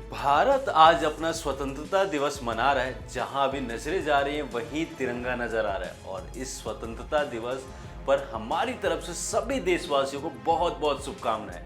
भारत आज अपना स्वतंत्रता दिवस मना रहा है। जहां अभी नजरें जा रही हैं वहीं तिरंगा नजर आ रहा है और इस स्वतंत्रता दिवस पर हमारी तरफ से सभी देशवासियों को बहुत बहुत शुभकामनाएं।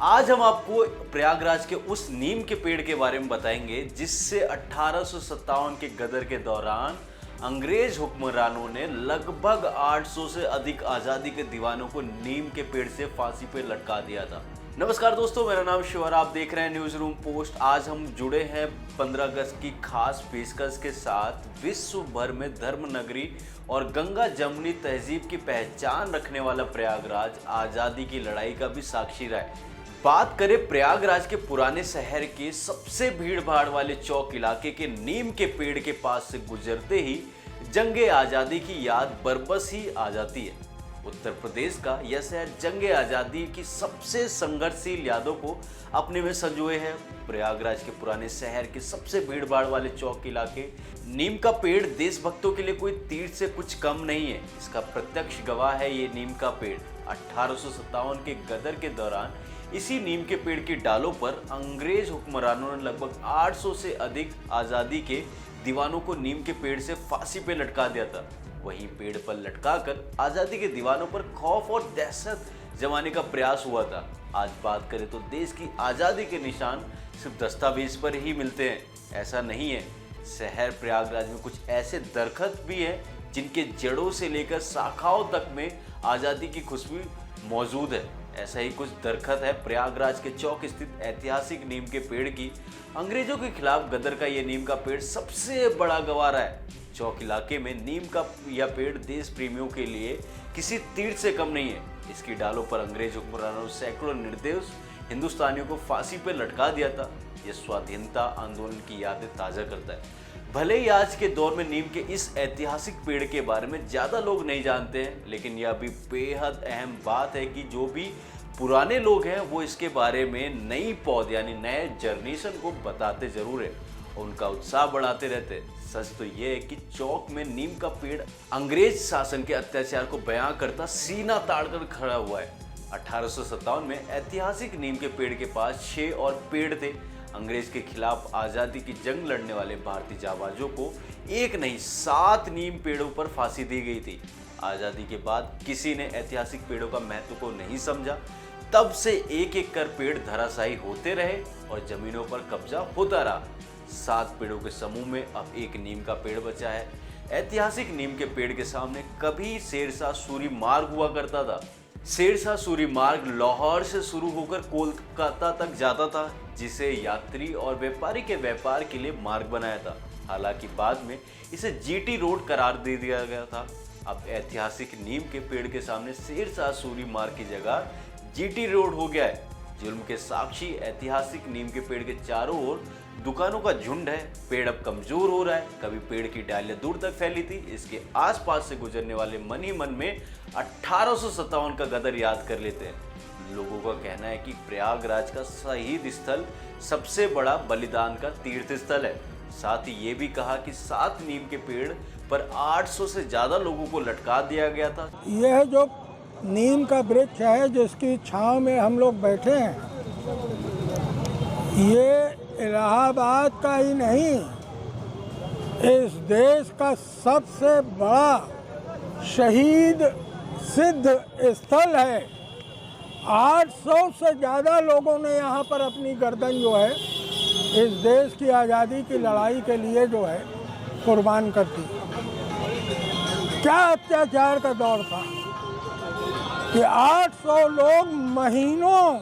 आज हम आपको प्रयागराज के उस नीम के पेड़ के बारे में बताएंगे जिससे 1857 के गदर के दौरान अंग्रेज हुक्मरानों ने लगभग 800 से अधिक आज़ादी के दीवानों को नीम के पेड़ से फांसी पर लटका दिया था। नमस्कार दोस्तों, मेरा नाम शिव और आप देख रहे हैं न्यूज रूम पोस्ट। आज हम जुड़े हैं 15 अगस्त की खास पेशकश के साथ। विश्व भर में धर्म नगरी और गंगा जमुनी तहजीब की पहचान रखने वाला प्रयागराज आज़ादी की लड़ाई का भी साक्षी रहा है। बात करें प्रयागराज के पुराने शहर के सबसे भीड़ भाड़ वाले चौक इलाके के नीम के पेड़ के पास से गुजरते ही जंगे आज़ादी की याद बरबस ही आ जाती है। उत्तर प्रदेश का यह शहर जंगे आज़ादी की सबसे संघर्षशील यादों को अपने में संजोए है। प्रयागराज के पुराने शहर के सबसे भीड़ भाड़ वाले चौक इलाके नीम का पेड़ देशभक्तों के लिए कोई तीर से कुछ कम नहीं है। इसका प्रत्यक्ष गवाह है ये नीम का पेड़। 1857 के गदर के दौरान इसी नीम के पेड़ की डालों पर अंग्रेज हुक्मरानों ने लगभग 800 से अधिक आज़ादी के दीवानों को नीम के पेड़ से फांसी पे लटका दिया था। वहीं पेड़ पर लटकाकर आज़ादी के दीवानों पर खौफ और दहशत जमाने का प्रयास हुआ था। आज बात करें तो देश की आज़ादी के निशान सिर्फ दस्तावेज पर ही मिलते हैं, ऐसा नहीं है। शहर प्रयागराज में कुछ ऐसे दरख्त भी हैं जिनके जड़ों से लेकर शाखाओं तक में आज़ादी की खुशबू मौजूद है। ऐसा ही कुछ दरख्त है प्रयागराज के चौक स्थित ऐतिहासिक नीम के पेड़ की। अंग्रेजों के खिलाफ गदर का ये नीम का पेड़ सबसे बड़ा गवाह रहा है। चौक इलाके में नीम का यह पेड़ देश प्रेमियों के लिए किसी तीर से कम नहीं है। इसकी डालों पर अंग्रेज हुक्मरानों ने सैकड़ों निर्दोष हिंदुस्तानियों को फांसी पर लटका दिया था। यह स्वाधीनता आंदोलन की यादें ताज़ा करता है। भले ही आज के दौर में नीम के इस ऐतिहासिक पेड़ के बारे में ज़्यादा लोग नहीं जानते हैं, लेकिन यह भी बेहद अहम बात है कि जो भी पुराने लोग हैं वो इसके बारे में नई पौध यानी नए जनरेशन को बताते ज़रूर है, उनका उत्साह बढ़ाते रहते। सच तो ये है कि चौक में नीम का पेड़ अंग्रेज शासन के अत्याचार को बयां करता सीना ताड़कर खड़ा हुआ है। 1857 में ऐतिहासिक नीम के पेड़ के पास 6 और पेड़ थे। अंग्रेज के खिलाफ आज़ादी की जंग लड़ने वाले भारतीय जाबाजों को एक नहीं 7 नीम पेड़ों पर फांसी दी गई थी। आज़ादी के बाद किसी ने ऐतिहासिक पेड़ों का महत्व को नहीं समझा। तब से एक एक कर पेड़ धराशायी होते रहे और जमीनों पर कब्जा होता रहा। 7 पेड़ों के समूह में अब एक नीम का पेड़ बचा है। ऐतिहासिक नीम के पेड़ के सामने कभी शेरशाह सूरी मार्ग हुआ करता था। शेरशाह सूरी मार्ग लाहौर से शुरू होकर कोलकाता तक जाता था, जिसे यात्री और व्यापारी के व्यापार के लिए मार्ग बनाया था। हालांकि बाद में इसे जीटी रोड करार दे दिया गया था। अब ऐतिहासिक नीम के पेड़ के सामने शेरशाह सूरी मार्ग की जगह जीटी रोड हो गया है। जुल्म के साक्षी ऐतिहासिक नीम के पेड़ के चारों ओर दुकानों का झुंड है। पेड़ अब कमजोर हो रहा है। कभी पेड़ की डालियां दूर तक फैली थी। इसके आसपास से गुजरने वाले मन ही मन में 1857 का गदर याद कर लेते हैं। लोगों का कहना है कि प्रयागराज का शहीद स्थल सबसे बड़ा बलिदान का तीर्थ स्थल है। साथ ही ये भी कहा कि 7 नीम के पेड़ पर 800 से ज्यादा लोगों को लटका दिया गया था। यह जो नीम का वृक्ष है जिसकी छांव में हम लोग बैठे हैं, ये इलाहाबाद का ही नहीं, इस देश का सबसे बड़ा शहीद सिद्ध स्थल है। 800 से ज़्यादा लोगों ने यहाँ पर अपनी गर्दन जो है इस देश की आज़ादी की लड़ाई के लिए जो है कुर्बान कर दी। क्या अत्याचार का दौर था कि 800 लोग महीनों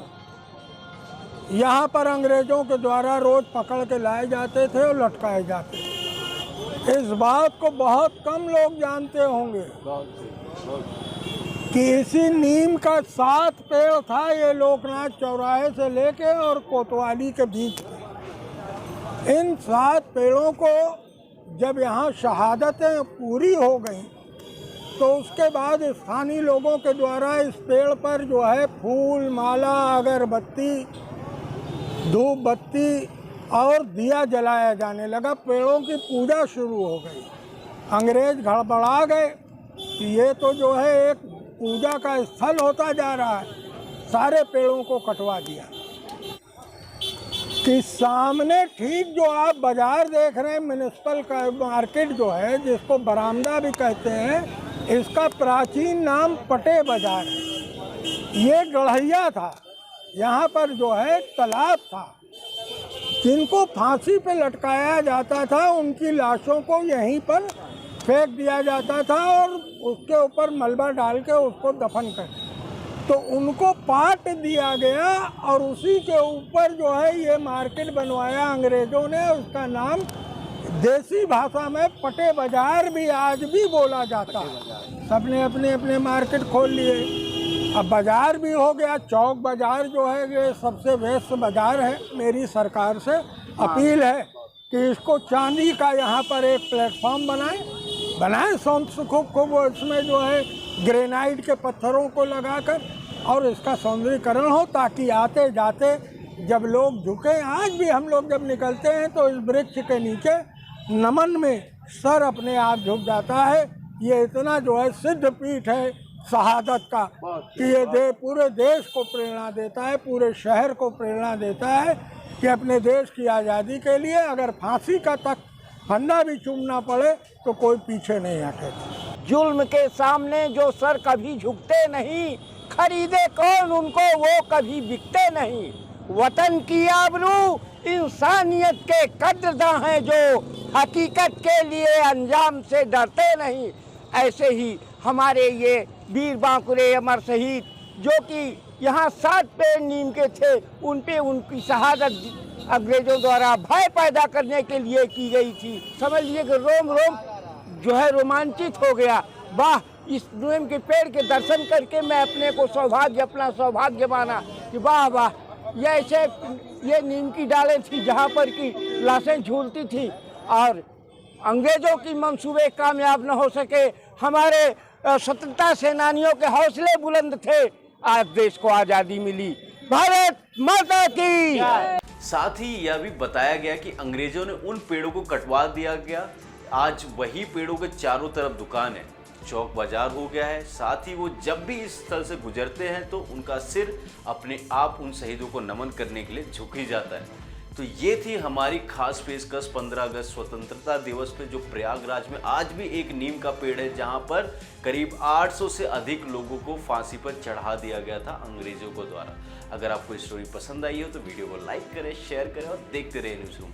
यहाँ पर अंग्रेज़ों के द्वारा रोज़ पकड़ के लाए जाते थे और लटकाए जाते थे। इस बात को बहुत कम लोग जानते होंगे कि इसी नीम का 7 पेड़ था। ये लोकनाथ चौराहे से लेके और कोतवाली के बीच में इन 7 पेड़ों को जब यहाँ शहादतें पूरी हो गई तो उसके बाद स्थानीय लोगों के द्वारा इस पेड़ पर जो है फूल माला, अगरबत्ती, धूप बत्ती और दिया जलाया जाने लगा। पेड़ों की पूजा शुरू हो गई। अंग्रेज गड़बड़ा गए कि ये तो जो है एक पूजा का स्थल होता जा रहा है। सारे पेड़ों को कटवा दिया। कि सामने ठीक जो आप बाजार देख रहे हैं, म्युनिसिपल का मार्केट जो है, जिसको बरामदा भी कहते हैं, इसका प्राचीन नाम पटे बाजार है। ये गढ़ैया था, यहाँ पर जो है तालाब था। जिनको फांसी पे लटकाया जाता था उनकी लाशों को यहीं पर फेंक दिया जाता था और उसके ऊपर मलबा डाल के उसको दफन कर, तो उनको पाट दिया गया और उसी के ऊपर जो है ये मार्केट बनवाया अंग्रेजों ने। उसका नाम देसी भाषा में पटे बाजार भी आज भी बोला जाता है। सबने अपने अपने मार्केट खोल लिए, अब बाजार भी हो गया। चौक बाजार जो है ये सबसे व्यस्त बाजार है। मेरी सरकार से अपील है कि इसको चांदी का यहाँ पर एक प्लेटफॉर्म बनाए खूब इसमें जो है ग्रेनाइट के पत्थरों को लगाकर, और इसका सौंदर्यीकरण हो, ताकि आते जाते जब लोग झुके, आज भी हम लोग जब निकलते हैं तो इस वृक्ष के नीचे नमन में सर अपने आप झुक जाता है। ये इतना जो है सिद्ध पीठ है शहादत का कि ये पूरे देश को प्रेरणा देता है, पूरे शहर को प्रेरणा देता है कि अपने देश की आज़ादी के लिए अगर फांसी का तक फंदा भी चूमना पड़े तो कोई पीछे नहीं हटेगा। जुल्म के सामने जो सर कभी झुकते नहीं, खरीदे कौन उनको वो कभी बिकते नहीं। वतन की आबरू इंसानियत के कद्रदां हैं जो हकीकत के लिए अंजाम से डरते नहीं। ऐसे ही हमारे ये वीर बांकुरे अमर शहीद जो कि यहाँ 7 पेड़ नीम के थे, उन पे उनकी शहादत अंग्रेजों द्वारा भय पैदा करने के लिए की गई थी। समझ लीजिए कि रोम रोम जो है रोमांचित हो गया। वाह, इस नीम के पेड़ के दर्शन करके मैं अपना सौभाग्य माना कि वाह वाह, ये नीम की डालें थी जहाँ पर की लाशें झूलती थी और अंग्रेजों की मंसूबे कामयाब न हो सके। हमारे स्वतंत्रता सेनानियों के हौसले बुलंद थे, आज देश को आज़ादी मिली। भारत माता की। साथ ही यह भी बताया गया कि अंग्रेजों ने उन पेड़ों को कटवा दिया गया। आज वही पेड़ों के चारों तरफ दुकान है, चौक बाजार हो गया है। साथ ही वो जब भी इस स्थल से गुजरते हैं तो उनका सिर अपने आप उन शहीदों को नमन करने के लिए झुक ही जाता है। तो ये थी हमारी खास पेशकश 15 अगस्त स्वतंत्रता दिवस पे, जो प्रयागराज में आज भी एक नीम का पेड़ है जहां पर करीब 800 से अधिक लोगों को फांसी पर चढ़ा दिया गया था अंग्रेजों को द्वारा। अगर आपको स्टोरी पसंद आई हो तो वीडियो को लाइक करें, शेयर करें और देखते रहिए न्यूज़ रूम।